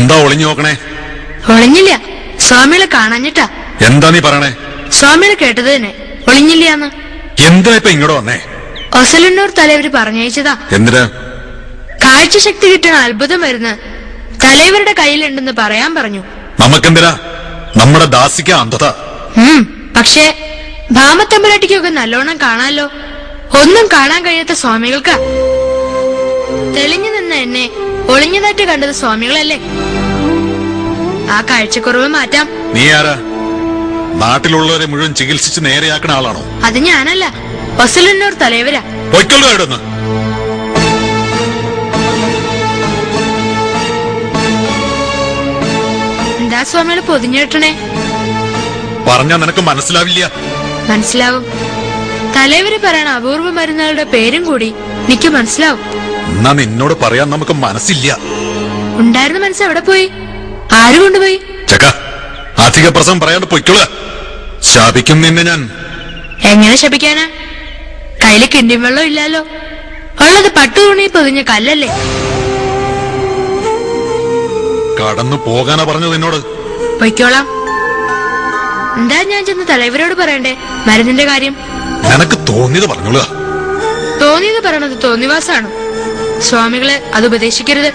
എന്താ ഒളിഞ്ഞു നോക്കണേ? ഒളിഞ്ഞില്ല, സ്വാമികളെ കാണാഞ്ഞിട്ടാ. എന്താ നീ പറയണേ? സ്വാമികൾ കേട്ടത് തന്നെ, ഒളിഞ്ഞില്ലാന്ന്. എന്താ ഇപ്പൊ ഇങ്ങോട്ട് വന്നേ? ഒസലന്നൂർ തലവര് പറഞ്ഞയച്ചതാ. എന്തിനാ? കാഴ്ചശക്തി കിട്ടണ അത്ഭുതം മരുന്ന് തലവരുടെ കയ്യിലുണ്ടെന്ന് പറയാൻ പറഞ്ഞു. നമുക്കെന്തിനാ? നമ്മുടെ ദാസിക്ക അന്ധത. പക്ഷേ ഭാമത്തമ്പലട്ടിക്കൊക്കെ നല്ലോണം കാണാലോ. ഒന്നും കാണാൻ കഴിയാത്ത സ്വാമികൾക്കാ. തെളിഞ്ഞു നിന്ന എന്നെ ഒളിഞ്ഞതായിട്ട് കണ്ടത് സ്വാമികളല്ലേ. ആ കാഴ്ചക്കുറവ് മാറ്റാം. നീ ആരാ? നാട്ടിലുള്ളവരെ മുഴുവൻ ചികിത്സിച്ച് നേരെയാക്കണ ആളാണോ? അത് ഞാനല്ല, ഒസലന്നൂർ തലവരാ. പൊയ്ക്കൊള്ളുവായിടൊന്ന്. എന്താ സ്വാമികള് പൊതിഞ്ഞിട്ടണേ? പറഞ്ഞാ നിനക്ക് മനസ്സിലാവില്ല. മനസ്സിലാവും. തലവര് പറയണ അപൂർവ മരുന്നുകളുടെ പേരും കൂടി എനിക്ക് മനസ്സിലാവും. എന്നാ നിന്നോട് പറയാൻ നമുക്ക് മനസ്സില്ല. ഉണ്ടായിരുന്ന മനസ്സ് എവിടെ പോയി? ആര് കൊണ്ടുപോയി? ചക്ക, അധിക പ്രസവം പറയാണ്ട് പൊയ്ക്കൊള്ളുക. ശാപിക്കും നിന്നെ ഞാൻ. എങ്ങനെ ശപിക്കാനാ? കയ്യില് കിണ്ടിയും വെള്ളം ഇല്ലല്ലോ. ഉള്ളത് പട്ടുതുണി പൊതിഞ്ഞ കല്ലല്ലേ. കടന്നു പോകാനാ പറഞ്ഞത് എന്നോട്. പൊയ്ക്കോളാം. എന്താ ഞാൻ ചെന്ന് തലവരോട് പറയണ്ടേ മരുന്നിന്റെ കാര്യം? നിനക്ക് തോന്നിയത് പറഞ്ഞോളുക. തോന്നിയത് പറയണത് തോന്നിവാസാണ്. സ്വാമികളെ അത് ഉപദേശിക്കരുത്.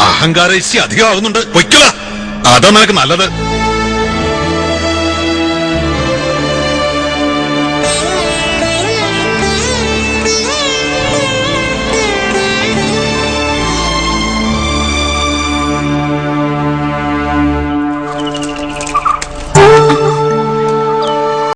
അഹങ്കാര ഇശ്യ അധികമാകുന്നുണ്ട്. പൊയ്ക്കൊള്ളുക. അതാ നിനക്ക് നല്ലത്.